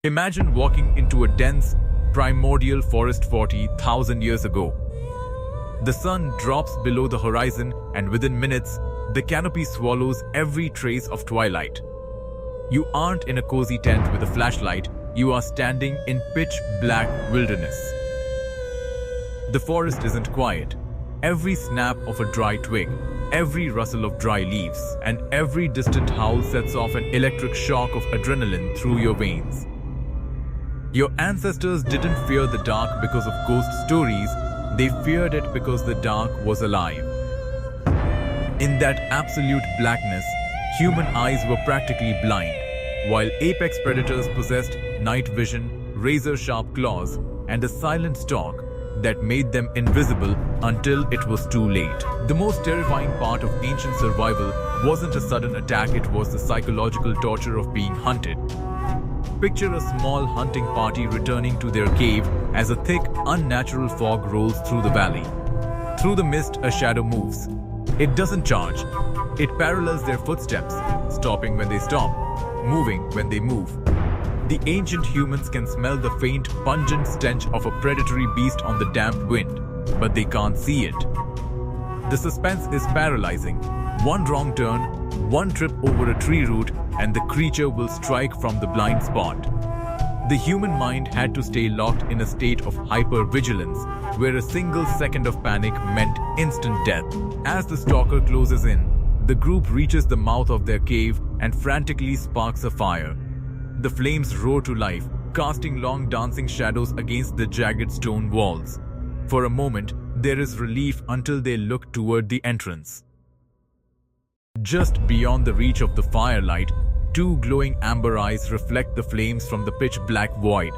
Imagine walking into a dense, primordial forest 40,000 years ago. The sun drops below the horizon, and within minutes, the canopy swallows every trace of twilight. You aren't in a cozy tent with a flashlight, you are standing in pitch-black wilderness. The forest isn't quiet. Every snap of a dry twig, every rustle of dry leaves, and every distant howl sets off an electric shock of adrenaline through your veins. Your ancestors didn't fear the dark because of ghost stories, they feared it because the dark was alive. In that absolute blackness, human eyes were practically blind, while apex predators possessed night vision, razor-sharp claws, and a silent stalk that made them invisible until it was too late. The most terrifying part of ancient survival wasn't a sudden attack, it was the psychological torture of being hunted. Picture a small hunting party returning to their cave as a thick, unnatural fog rolls through the valley. Through the mist, a shadow moves. It doesn't charge. It parallels their footsteps, stopping when they stop, moving when they move. The ancient humans can smell the faint, pungent stench of a predatory beast on the damp wind, but they can't see it. The suspense is paralyzing. One wrong turn, one trip over a tree root, and the creature will strike from the blind spot. The human mind had to stay locked in a state of hyper-vigilance, where a single second of panic meant instant death. As the stalker closes in, the group reaches the mouth of their cave and frantically sparks a fire. The flames roar to life, casting long dancing shadows against the jagged stone walls. For a moment, there is relief until they look toward the entrance. Just beyond the reach of the firelight, two glowing amber eyes reflect the flames from the pitch-black void.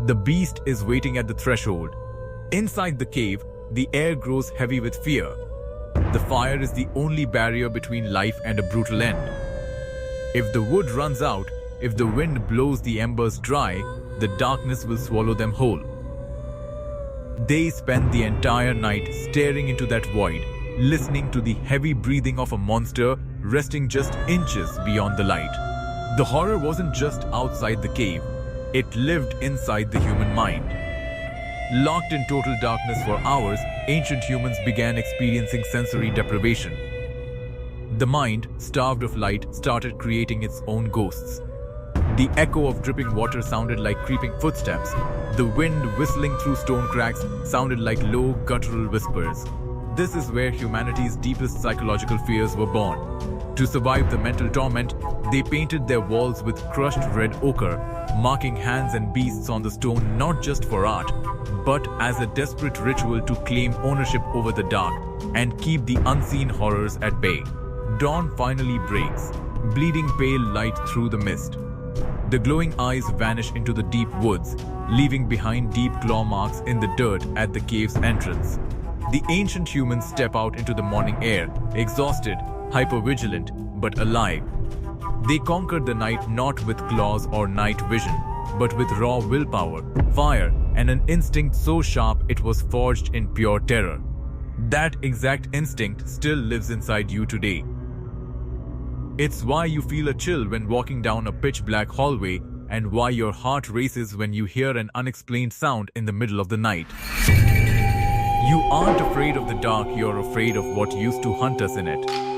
The beast is waiting at the threshold. Inside the cave, the air grows heavy with fear. The fire is the only barrier between life and a brutal end. If the wood runs out, if the wind blows the embers dry, the darkness will swallow them whole. They spend the entire night staring into that void, listening to the heavy breathing of a monster resting just inches beyond the light. The horror wasn't just outside the cave, it lived inside the human mind. Locked in total darkness for hours, ancient humans began experiencing sensory deprivation. The mind, starved of light, started creating its own ghosts. The echo of dripping water sounded like creeping footsteps. The wind whistling through stone cracks sounded like low, guttural whispers. This is where humanity's deepest psychological fears were born. To survive the mental torment, they painted their walls with crushed red ochre, marking hands and beasts on the stone not just for art, but as a desperate ritual to claim ownership over the dark and keep the unseen horrors at bay. Dawn finally breaks, bleeding pale light through the mist. The glowing eyes vanish into the deep woods, leaving behind deep claw marks in the dirt at the cave's entrance. The ancient humans step out into the morning air, exhausted, hyper-vigilant, but alive. They conquered the night not with claws or night vision, but with raw willpower, fire, and an instinct so sharp it was forged in pure terror. That exact instinct still lives inside you today. It's why you feel a chill when walking down a pitch-black hallway and why your heart races when you hear an unexplained sound in the middle of the night. You aren't afraid of the dark, you're afraid of what used to hunt us in it.